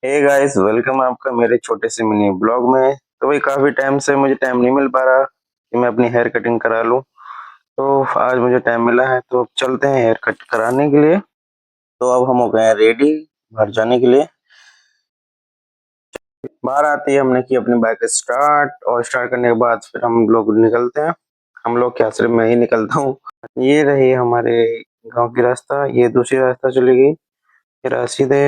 Hey guys, welcome आपका मेरे छोटे से मिनी ब्लॉग में। तो भाई काफ़ी टाइम से मुझे टाइम नहीं मिल पा रहा कि मैं अपनी हेयर कटिंग करा लूँ। तो आज मुझे टाइम मिला है तो अब चलते हैं हेयर कट कराने के लिए। तो अब हम हो गए हैं रेडी बाहर जाने के लिए। बाहर आते ही हमने की अपनी बाइक स्टार्ट, और स्टार्ट करने के बाद फिर हम लोग निकलते हैं। हम लोग क्या, सिर्फ मैं ही निकलता हूँ। ये रही हमारे गांव की रास्ता, ये दूसरी रास्ता चली गई, फिर सीधे।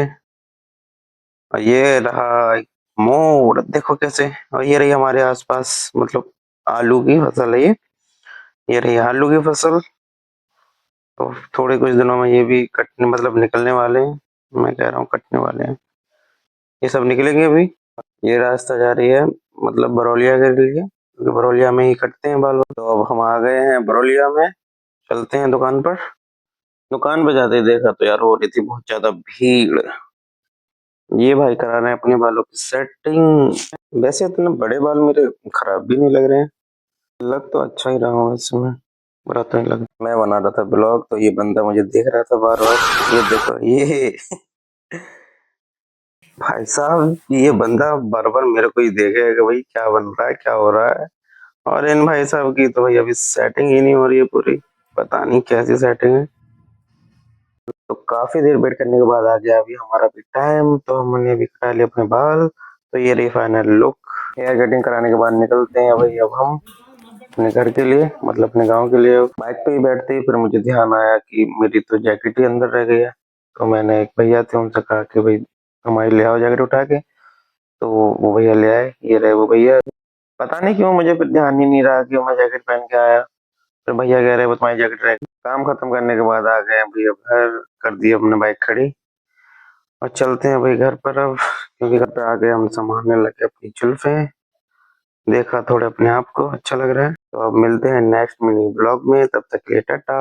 और ये रहा मोड़, देखो कैसे। और ये रही हमारे आसपास, मतलब आलू की फसल है ये रही आलू की फसल। तो थोड़े कुछ दिनों में ये भी कटने, मतलब निकलने वाले हैं। मैं कह रहा हूँ कटने वाले हैं, ये सब निकलेंगे अभी। ये रास्ता जा रही है मतलब बरौलिया के लिए, क्योंकि बरौलिया में ही कटते हैं बाल। तो अब हम आ गए हैं बरौलिया में, चलते हैं दुकान पर। दुकान पर जाते ही देखा तो यार हो रही थी बहुत ज्यादा भीड़। ये भाई करा रहे हैं अपने बालों की सेटिंग। वैसे इतने बड़े बाल मेरे खराब भी नहीं लग रहे हैं। लग तो अच्छा ही रहा हूँ इसमें, बुरा तो नहीं लग। मैं बना रहा था ब्लॉग तो ये बंदा मुझे देख रहा था बार बार। ये देखो ये भाई साहब, ये बंदा बार बार मेरे को ही देखेगा कि भाई क्या बन रहा है, क्या हो रहा है। और इन भाई साहब की तो भाई अभी सेटिंग ही नहीं हो रही है पूरी, पता नहीं कैसी सेटिंग है। तो काफी देर वेट करने के बाद आ गया अभी हमारा भी टाइम, तो हमने अभी कटा लिया अपने बाल। तो ये रही फाइनल लुक। हेयर कटिंग कराने के बाद निकलते हैं भाई अब हम अपने घर के लिए, मतलब अपने गांव के लिए। बाइक पे ही बैठते ही फिर मुझे ध्यान आया कि मेरी तो जैकेट ही अंदर रह गई है। तो मैंने एक भैया थे, उनसे कहा कि भाई हमारी ले आओ जैकेट उठा के। तो वो भैया ले आए, ये रहे वो भैया। पता नहीं क्यों मुझे फिर ध्यान ही नहीं रहा कि मैं जैकेट पहन के आया। फिर भैया कह रहे वो तुम्हारी जैकेट रह गई। काम खत्म करने के बाद आ गए भैया घर, कर दी अपने बाइक खड़ी। और चलते हैं भाई घर पर अब, क्योंकि घर पे आ गए हम संभालने लगे अपनी जुल्फे। देखा थोड़े अपने आप को अच्छा लग रहा है। तो अब मिलते हैं नेक्स्ट मिनी ब्लॉग में, तब तक के लिए टाटा।